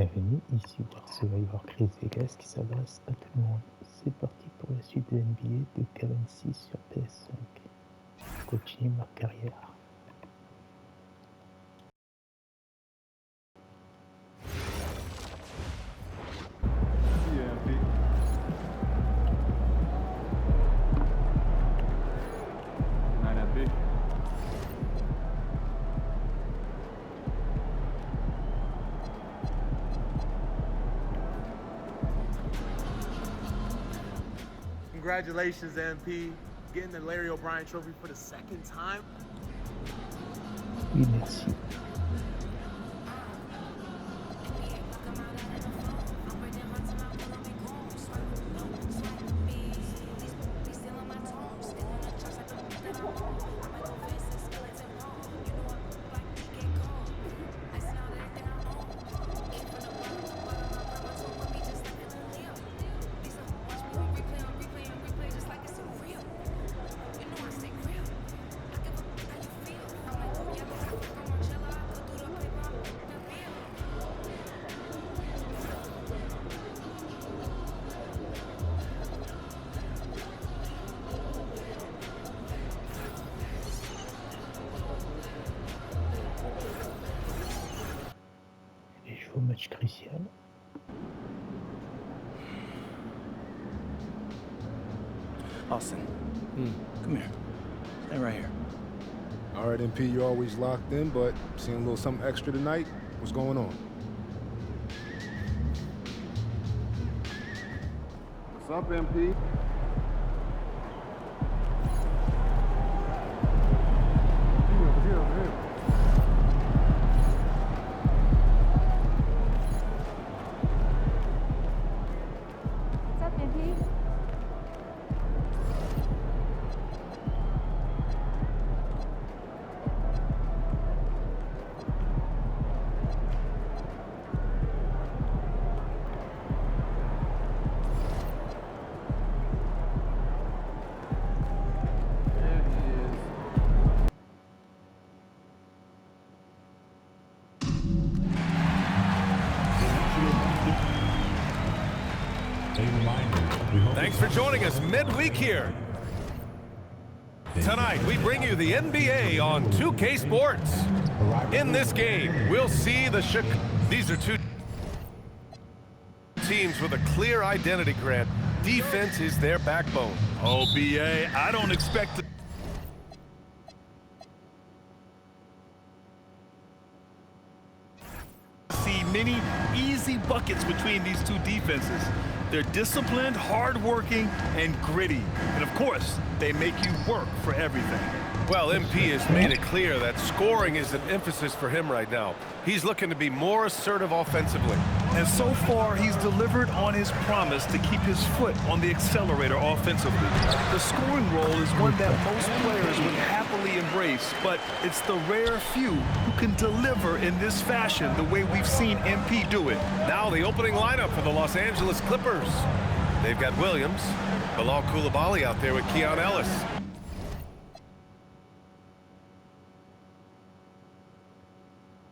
Bienvenue, ici War Survivor Chris Vegas qui s'adresse à tout le monde. C'est parti pour la suite de NBA de K26 sur PS5. Continue ma carrière. Congratulations, MP, getting the Larry O'Brien trophy for the second time. Oui, merci. Et je joue au match crucial. Austin, come here. Stay right here. All right, MP, you're always locked in, but seeing a little something extra tonight. What's going on? What's up, MP? What's up, MP? Thanks for joining us midweek here. Tonight, we bring you the NBA on 2K Sports. In this game, we'll see these are two teams with a clear identity, Grant. Defense is their backbone. Oh, BA, I don't expect to see many easy buckets between these two defenses. They're disciplined, hardworking, and gritty. And of course, they make you work for everything. Well, MP has made it clear that scoring is an emphasis for him right now. He's looking to be more assertive offensively. And so far, he's delivered on his promise to keep his foot on the accelerator offensively. The scoring role is one that most players would happily embrace, but it's the rare few who can deliver in this fashion the way we've seen MP do it. Now the opening lineup for the Los Angeles Clippers. They've got Williams, Bilal Coulibaly out there with Keon Ellis.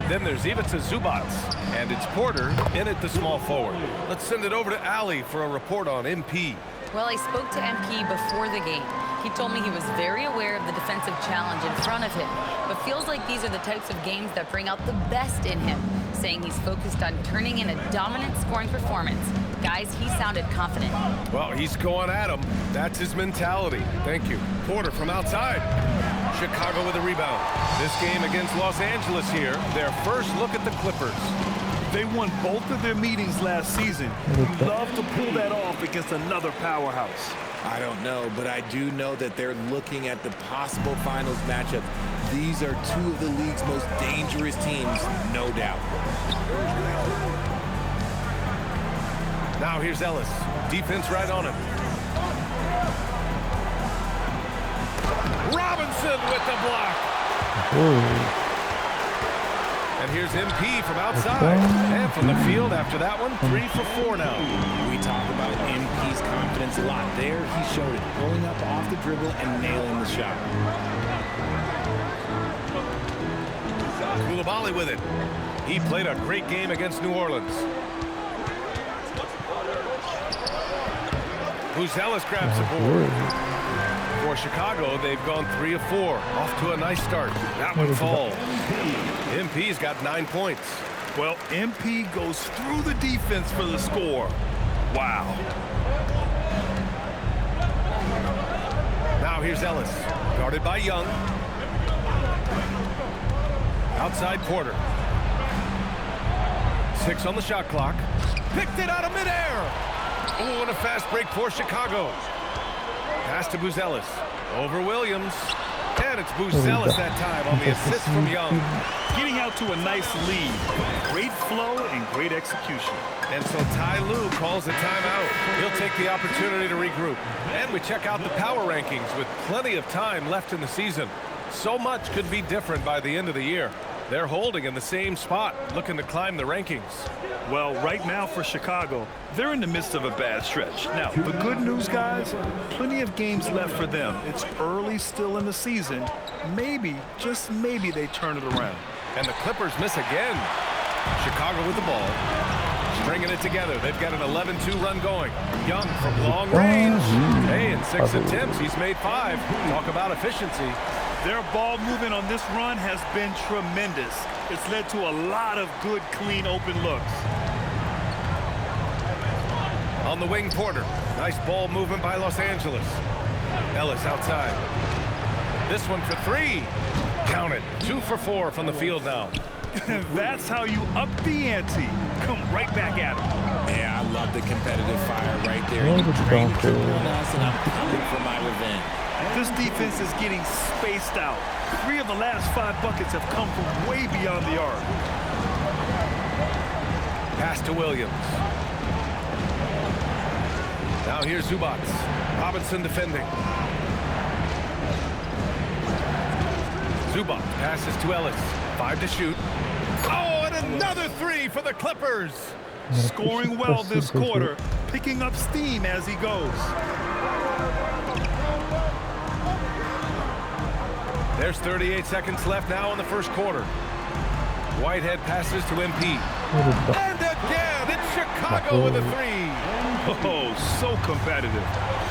Then there's Ivica Zubac, and it's Porter in at the small forward. Let's send it over to Ali for a report on MP. Well, I spoke to MP before the game. He told me he was very aware of the defensive challenge in front of him, but feels like these are the types of games that bring out the best in him, saying he's focused on turning in a dominant scoring performance. Guys, he sounded confident. Well, he's going at him. That's his mentality. Thank you. Porter from outside. Chicago with a rebound. This game against Los Angeles here, their first look at the Clippers. They won both of their meetings last season. You'd love to pull that off against another powerhouse. I don't know, but I do know that they're looking at the possible finals matchup. These are two of the league's most dangerous teams, no doubt. Now here's Ellis. Defense right on him. Robinson with the block. Oh. And here's MP from outside. And from the field after that one, 3 for 4 now. We talk about MP's confidence a lot. There he showed it, pulling up off the dribble and nailing the shot. Coulibaly with it. He played a great game against New Orleans. Buzelis grabs the board. For Chicago, they've gone 3 of 4. Off to a nice start. That one falls. MP's got 9 points. Well, MP goes through the defense for the score. Wow. Now here's Ellis, guarded by Young. Outside Porter. 6 on the shot clock. Picked it out of midair. Oh, and a fast break for Chicago. Pass to Buzelis. Over Williams. And it's Buzelis that time on the assist from Young. Getting out to a nice lead. Great flow and great execution. And so Ty Lue calls a timeout. He'll take the opportunity to regroup. And we check out the power rankings with plenty of time left in the season. So much could be different by the end of the year. They're holding in the same spot, looking to climb the rankings. Well, right now for Chicago, they're in the midst of a bad stretch. Now, the good news, guys, plenty of games left for them. It's early still in the season. Maybe, just maybe, they turn it around. And the Clippers miss again. Chicago with the ball. Stringing it together. They've got an 11-2 run going. Young from long range. Hey, in 6 attempts, he's made 5. Talk about efficiency. Their ball movement on this run has been tremendous. It's led to a lot of good, clean, open looks. On the wing, Porter. Nice ball movement by Los Angeles. Ellis outside. This one for 3. Count it. 2 for 4 from the field now. That's how you up the ante. Come right back at him. Yeah, I love the competitive fire right there. You trained to us, and I'm coming for my revenge. This defense is getting spaced out. 3 of the last 5 buckets have come from way beyond the arc. Pass to Williams. Now here's Zubac. Robinson defending. Zubac passes to Ellis. 5 to shoot. Oh, and another 3 for the Clippers. Scoring well this quarter, picking up steam as he goes. There's 38 seconds left now in the first quarter. Whitehead passes to MP. And again, it's Chicago with a 3. Oh, so competitive.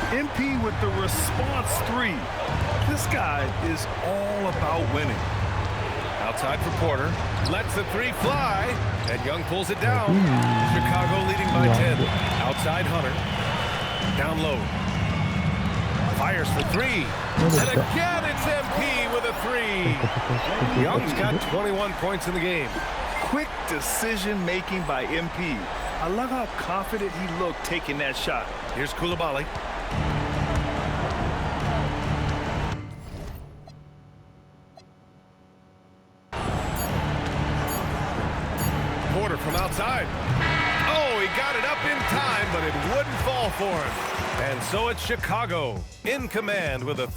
MP with the response 3. This guy is all about winning. Outside for Porter. Lets the 3 fly. And Young pulls it down. Chicago leading by 10. Outside Hunter. Down low. Fires for 3. And again, it's MP with a 3. Young's got 21 points in the game. Quick decision-making by MP. I love how confident he looked taking that shot. Here's Coulibaly. Porter from outside. Oh, he got it up in time, but it wouldn't fall for him. And so it's Chicago in command with a...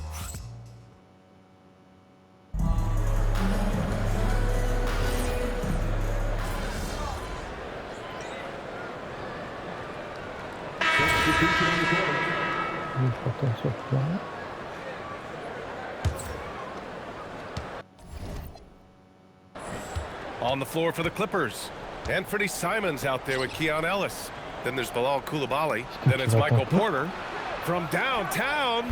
On the floor for the Clippers. Anthony Simons out there with Keon Ellis. Then there's Bilal Coulibaly. Then it's Michael Porter. From downtown,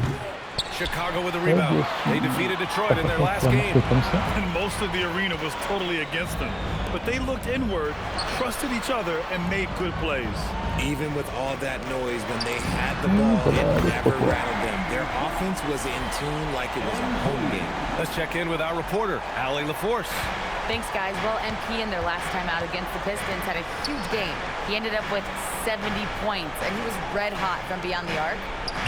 Chicago with a rebound. They defeated Detroit in their last game. And most of the arena was totally against them. But they looked inward, trusted each other, and made good plays. Even with all that noise, when they had the ball, it never rattled them. Their offense was in tune like it was a home game. Let's check in with our reporter, Allie LaForce. Thanks, guys. Well, MP in their last time out against the Pistons had a huge game. He ended up with 70 points, and he was red hot from beyond the arc,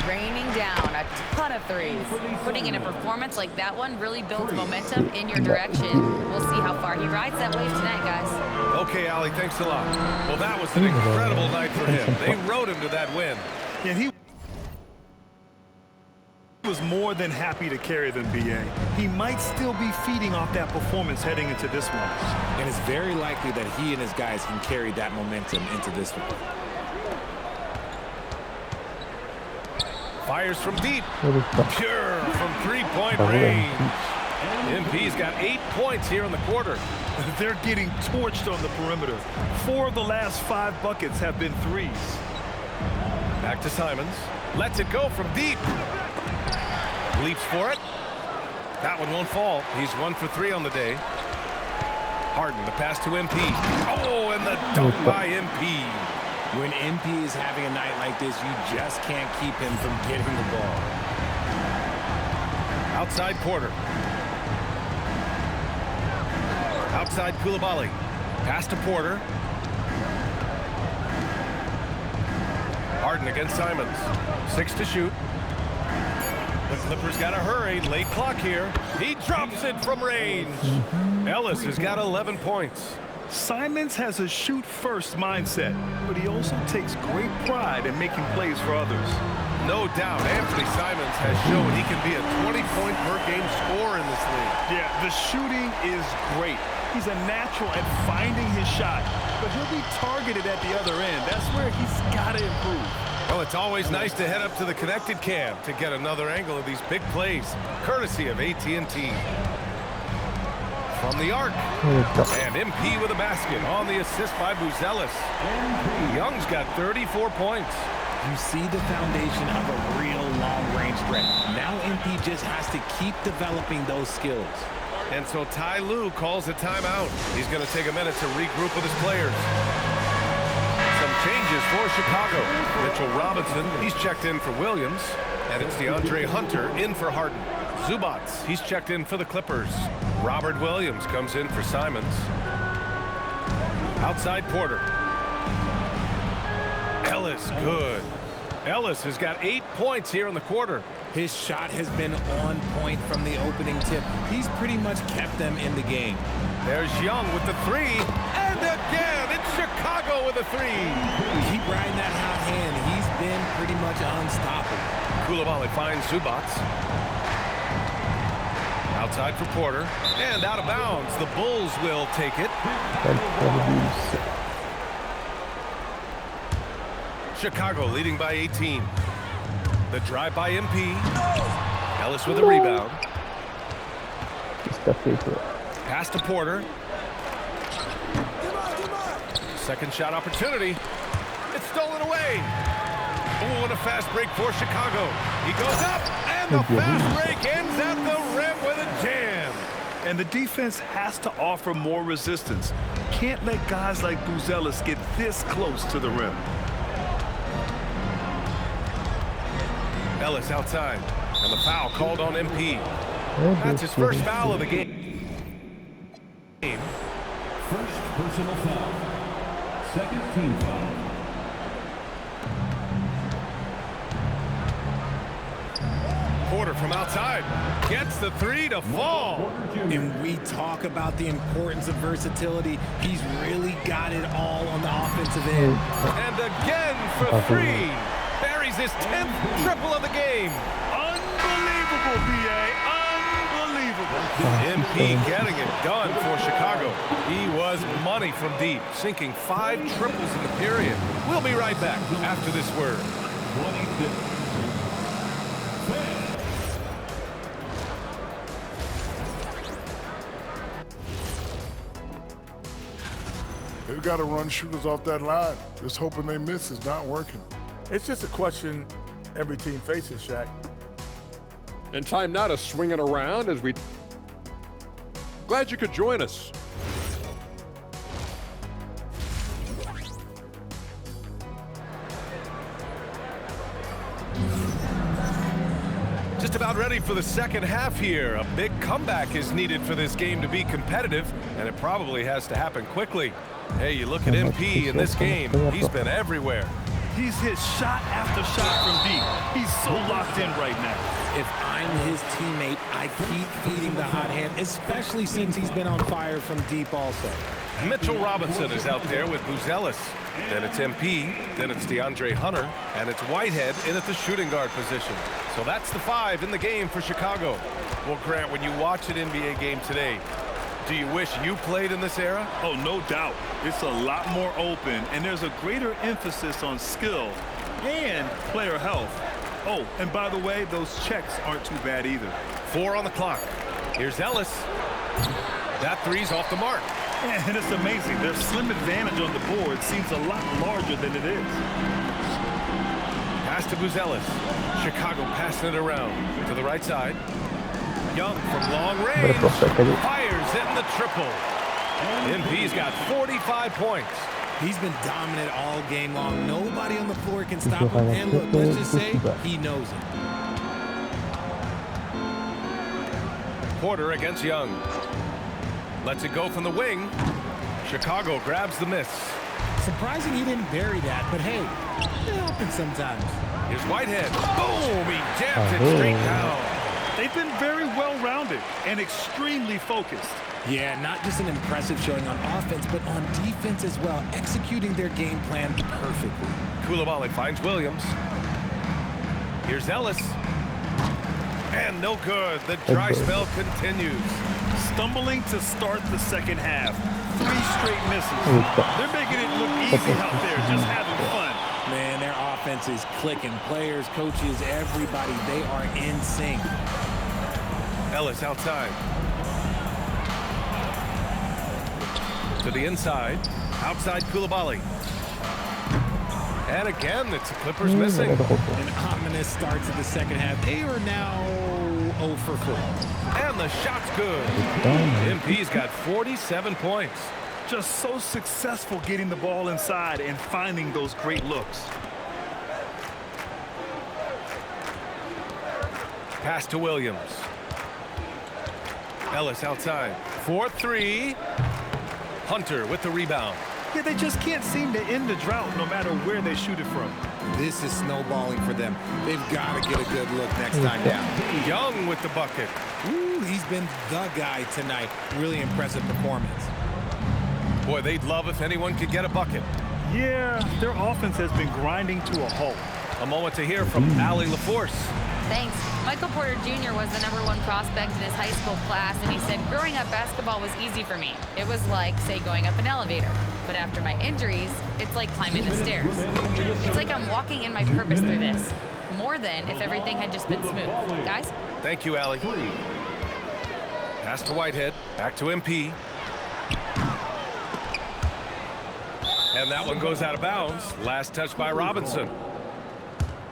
raining down a ton of 3s. Putting in a performance like that one really builds momentum in your direction. We'll see how far he rides that wave tonight, guys. Okay, Allie, thanks a lot. Well, that was an incredible night for him. They rode him to that win. And he was more than happy to carry them, BA. He might still be feeding off that performance heading into this one. And it's very likely that he and his guys can carry that momentum into this one. Fires from deep. Pure from 3-point range. MP's got 8 points here in the quarter. They're getting torched on the perimeter. 4 of the last 5 buckets have been threes. Back to Simons. Lets it go from deep. Leaps for it. That one won't fall. He's 1 for 3 on the day. Harden, the pass to MP. Oh, and the dunk by MP. When MP is having a night like this, you just can't keep him from getting the ball. Outside Porter. Outside Koulibaly. Pass to Porter. Harden against Simons. 6 to shoot. The Clippers got to hurry. Late clock here. He drops it from range. Ellis has got 11 points. Simons has a shoot-first mindset, but he also takes great pride in making plays for others. No doubt, Anthony Simons has shown he can be a 20-point-per-game scorer in this league. Yeah, the shooting is great. He's a natural at finding his shot, but he'll be targeted at the other end. That's where he's got to improve. Well, it's always nice to head up to the connected cam to get another angle of these big plays, courtesy of AT&T. From the arc, and MP with a basket on the assist by Buzelis. Young's got 34 points. You see the foundation of a real long-range threat. Now MP just has to keep developing those skills. And so Ty Lue calls a timeout. He's going to take a minute to regroup with his players. Some changes for Chicago. Mitchell Robinson, he's checked in for Williams. And it's DeAndre Hunter in for Harden. Zubats, he's checked in for the Clippers. Robert Williams comes in for Simons. Outside Porter. Ellis, good. Ellis has got 8 points here in the quarter. His shot has been on point from the opening tip. He's pretty much kept them in the game. There's Young with the 3. And again, it's Chicago with a 3. Keep riding that hot hand. He's been pretty much unstoppable. Koulibaly finds Zubats. Outside for Porter. And out of bounds. The Bulls will take it. Chicago leading by 18. The drive by MP. Ellis with a rebound. Pass to Porter. Second shot opportunity. It's stolen away. Oh, and a fast break for Chicago. He goes up, and the fast break ends at the rim with a jam. And the defense has to offer more resistance. Can't let guys like Buzelis get this close to the rim. Ellis outside, and the foul called on MP. That's his first foul of the game. First personal foul. Second team foul. Porter from outside gets the 3 to fall. And we talk about the importance of versatility. He's really got it all on the offensive end. And again for 3. Buries his 10th triple of the game. Unbelievable, BA. Unbelievable. MP getting it done for Chicago. He was money from deep, sinking 5 triples in the period. We'll be right back after this word. 26. They've got to run shooters off that line. Just hoping they miss is not working. It's just a question every team faces, Shaq. And time now to swing it around as we... Glad you could join us. Just about ready for the second half here. A big comeback is needed for this game to be competitive, and it probably has to happen quickly. Hey, you look at MP in this game, he's been everywhere. He's hit shot after shot from deep. He's so locked in right now. If I'm his teammate, I keep feeding the hot hand, especially since he's been on fire from deep also. Mitchell Robinson is out there with Buzelis. Then it's MP, then it's DeAndre Hunter, and it's Whitehead in at the shooting guard position. So that's the 5 in the game for Chicago. Well, Grant, when you watch an NBA game today, do you wish you played in this era? Oh, no doubt. It's a lot more open, and there's a greater emphasis on skill and player health. Oh, and by the way, those checks aren't too bad either. 4 on the clock. Here's Ellis. That three's off the mark. Yeah, and it's amazing. Their slim advantage on the board seems a lot larger than it is. Pass to Buzelis. Chicago passing it around to the right side. Young from long range. Fires hitting the triple. MP's got 45 points. He's been dominant all game long. Nobody on the floor can stop him. And look, let's just say he knows it. Porter against Young. Lets it go from the wing. Chicago grabs the miss. Surprising he didn't bury that, but hey, it happens sometimes. Here's Whitehead. Boom! He jams it straight down. They've been very well-rounded and extremely focused. Yeah, not just an impressive showing on offense, but on defense as well, executing their game plan perfectly. Coulibaly finds Williams. Here's Ellis. And no good. The dry spell continues. Stumbling to start the second half. 3 straight misses. They're making it look easy out there, just having fun. Man, their offense is clicking. Players, coaches, everybody, they are in sync. Ellis outside. To the inside. Outside Coulibaly. And again, it's the Clippers missing. An ominous start to the second half. They are now 0 for 4. And the shot's good. MP's got 47 points. Just so successful getting the ball inside and finding those great looks. Pass to Williams. Ellis outside. 4-3. Hunter with the rebound. Yeah, they just can't seem to end the drought no matter where they shoot it from. This is snowballing for them. They've got to get a good look next time down. Young with the bucket. Ooh, he's been the guy tonight. Really impressive performance. Boy, they'd love if anyone could get a bucket. Yeah, their offense has been grinding to a halt. A moment to hear from Allie LaForce. Thanks. Michael Porter Jr. was the #1 prospect in his high school class, and he said, growing up, basketball was easy for me. It was like, say, going up an elevator. But after my injuries, it's like climbing the stairs. It's like I'm walking in my purpose through this, more than if everything had just been smooth. Guys? Thank you, Allie. Pass to Whitehead. Back to MP. And that one goes out of bounds. Last touch by Robinson.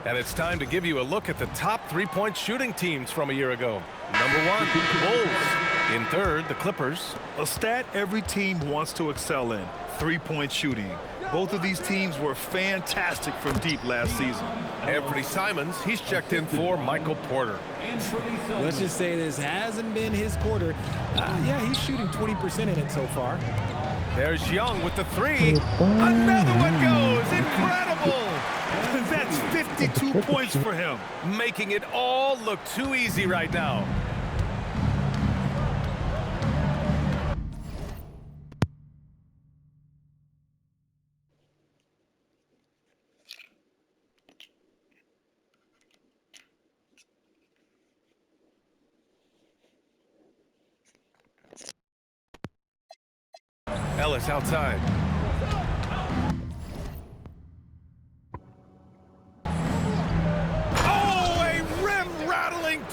And it's time to give you a look at the top 3-point shooting teams from a year ago. #1, Bulls. In third, the Clippers. A stat every team wants to excel in, 3-point shooting. Both of these teams were fantastic from deep last season. Anthony Simons, he's checked in for Michael Porter. Let's just say this hasn't been his quarter. Yeah, he's shooting 20% in it so far. There's Young with the 3. Another one goes. Incredible. That's 52 points for him. Making it all look too easy right now. Ellis outside.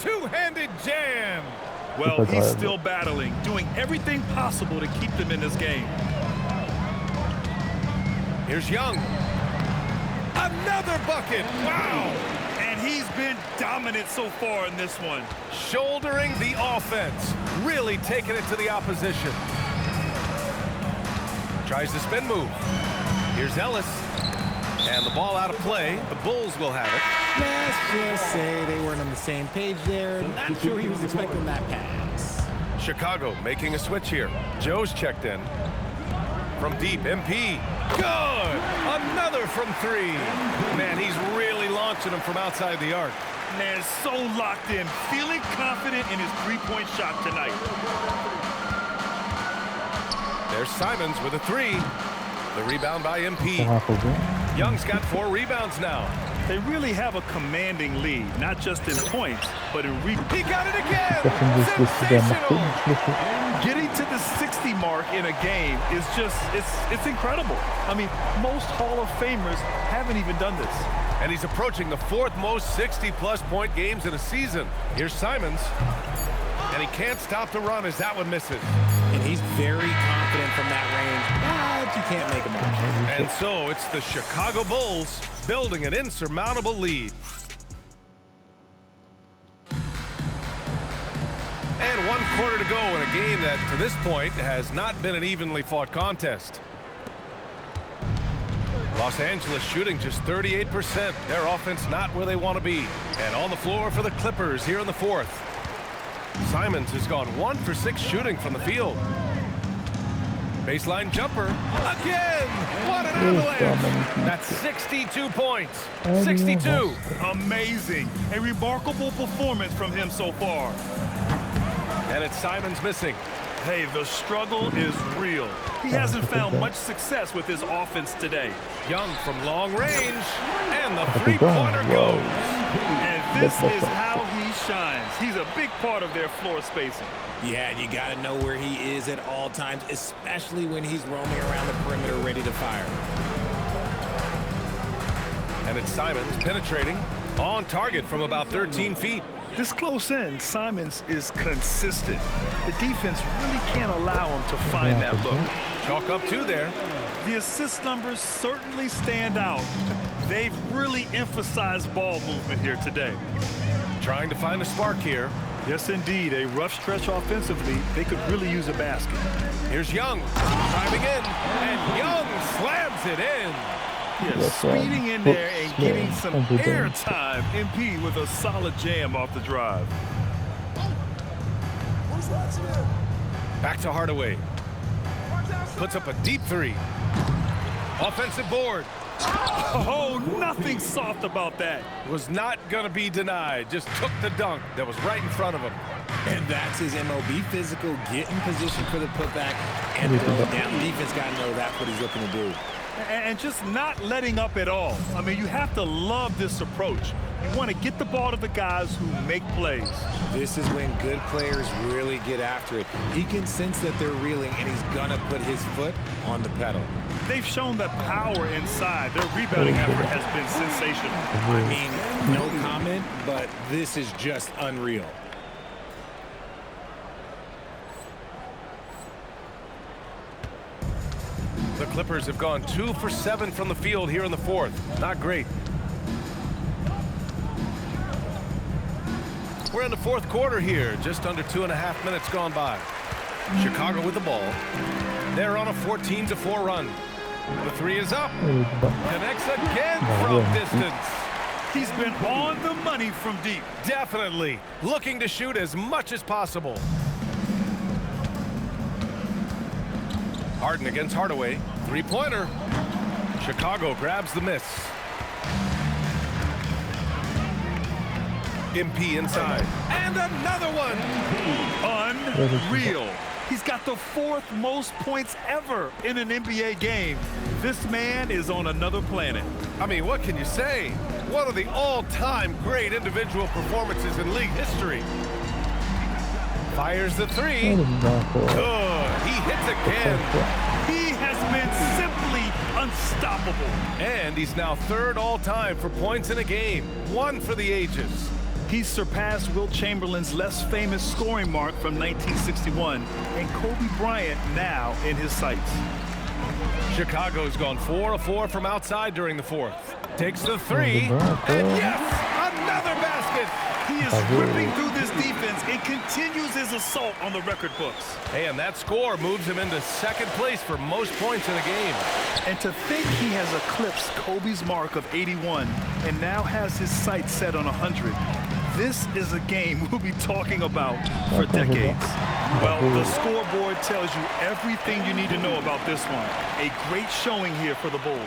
Two-handed jam. Well, he's still battling, doing everything possible to keep them in this game. Here's Young. Another bucket. Wow. And he's been dominant so far in this one. Shouldering the offense. Really taking it to the opposition. Tries the spin move. Here's Ellis. And the ball out of play. The Bulls will have it. Let's just say they weren't on the same page there. Not sure he was expecting that pass. Chicago making a switch here. Joe's checked in. From deep, MP. Good! Another from 3. Man, he's really launching them from outside the arc. Man, so locked in. Feeling confident in his 3-point shot tonight. There's Simons with a 3. The rebound by MP. Young's got 4 rebounds now. They really have a commanding lead, not just in points, but in rebounds. He got it again! Sensational! Getting to the 60 mark in a game is just, it's incredible. I mean, most Hall of Famers haven't even done this. And he's approaching the 4th most 60-plus point games in a season. Here's Simons. And he can't stop the run as that one misses. And he's very confident from that range, but you can't make him out. And so it's the Chicago Bulls building an insurmountable lead. And 1 quarter to go in a game that, to this point, has not been an evenly fought contest. Los Angeles shooting just 38%. Their offense not where they want to be. And on the floor for the Clippers here in the fourth. Simons has gone 1 for 6 shooting from the field. Baseline jumper. Again! What an avalanche! That's 62 points. 62. Amazing. A remarkable performance from him so far. And it's Simons missing. Hey, the struggle is real. He hasn't found much success with his offense today. Young from long range, and the three-pointer goes. And this is how he shines. He's a big part of their floor spacing. Yeah, and you got to know where he is at all times, especially when he's roaming around the perimeter ready to fire. And it's Simons penetrating on target from about 13 feet. This close in, Simons is consistent. The defense really can't allow him to find that look. Chalk up 2 there. The assist numbers certainly stand out. They've really emphasized ball movement here today. Trying to find a spark here. Yes, indeed. A rough stretch offensively. They could really use a basket. Here's Young driving in, and Young slams it in. Yes, speeding in there and getting some air time. MP with a solid jam off the drive. Back to Hardaway. Puts up a deep 3. Offensive board. Oh, nothing soft about that. Was not going to be denied. Just took the dunk that was right in front of him. And that's his MOB physical. Get in position for the putback and throw it down. The defense got to know that's what he's looking to do. And just not letting up at all. I mean, you have to love this approach. You want to get the ball to the guys who make plays. This is when good players really get after it. He can sense that they're reeling, and he's going to put his foot on the pedal. They've shown the power inside. Their rebounding effort has been sensational. I mean, no comment, but this is just unreal. The Clippers have gone 2 for 7 from the field here in the fourth. Not great. We're in the fourth quarter here, just under 2.5 minutes gone by. Chicago with the ball. They're on a 14-4 run. The 3 is up. Connects again from distance. He's been on the money from deep. Definitely. Looking to shoot as much as possible. Harden against Hardaway. 3-pointer. Chicago grabs the miss. MP inside. And another one. Unreal. He's got the 4th most points ever in an NBA game. This man is on another planet. I mean, what can you say? One of the all-time great individual performances in league history. Fires the 3. Good. He hits again. He has been simply unstoppable. And he's now 3rd all-time for points in a game. 1 for the ages. He's surpassed Wilt Chamberlain's less famous scoring mark from 1961 and Kobe Bryant now in his sights. Chicago's gone 4 of 4 from outside during the fourth. Takes the 3, and yes, another basket. He is ripping through this defense and continues his assault on the record books. Hey, and that score moves him into 2nd place for most points in a game. And to think he has eclipsed Kobe's mark of 81 and now has his sights set on 100. This is a game we'll be talking about for decades. Well, the scoreboard tells you everything you need to know about this one. A great showing here for the Bulls.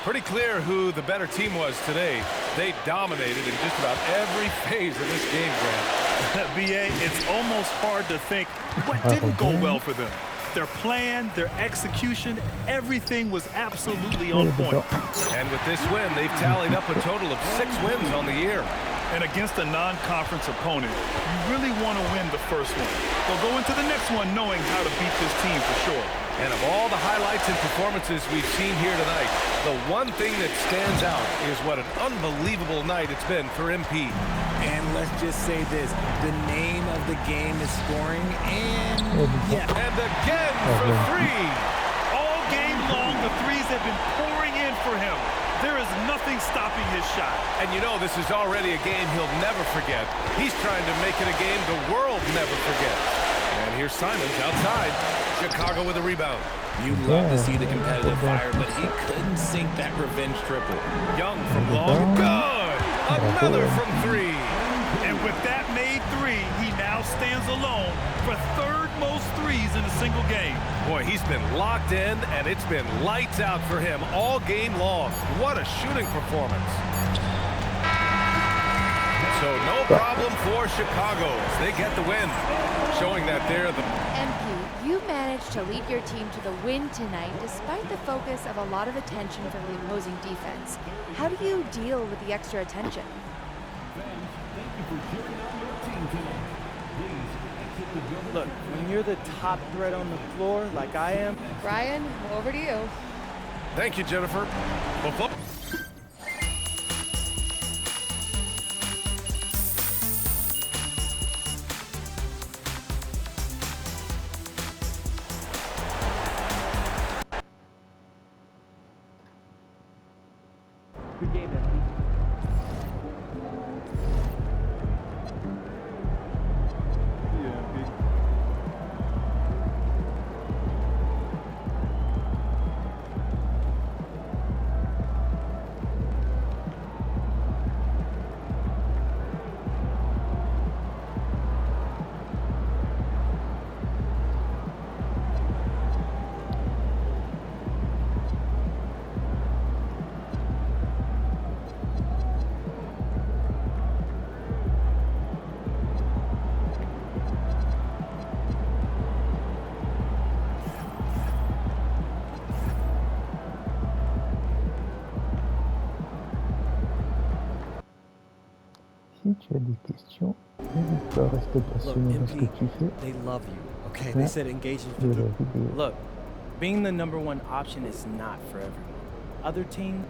Pretty clear who the better team was today. They dominated in just about every phase of this game, Grant. BA, it's almost hard to think what didn't go well for them. Their plan, their execution, everything was absolutely on point. And with this win, they've tallied up a total of 6 wins on the year. And against a non-conference opponent, you really want to win the first one. They'll go into the next one knowing how to beat this team for sure. And of all the highlights and performances we've seen here tonight, the one thing that stands out is what an unbelievable night it's been for MP. And let's just say this, the name of the game is scoring, and yeah. And again for three. All game long, the threes have been pouring in for him. There is nothing stopping his shot. And you know this is already a game he'll never forget. He's trying to make it a game the world never forgets. And here's Simons outside. Chicago with a rebound. You love to see the competitive fire, but he couldn't sink that revenge triple. Young from long. Good! Another from three. And with that made three, he now stands alone for third most threes in a single game. Boy, he's been locked in, and it's been lights out for him all game long. What a shooting performance. So no problem for Chicago as they get the win, showing that they're the... MP, you managed to lead your team to the win tonight despite the focus of a lot of attention from the opposing defense. How do you deal with the extra attention? Look, when you're the top threat on the floor, like I am... Ryan, over to you. Thank you, Jennifer. Well, good game, MP. Si tu as des questions, n'hésite pas à rester passionné dans ce que tu fais. They love you, okay? They said engagement for the... Look, being the #1 option is not for everyone. Other teams,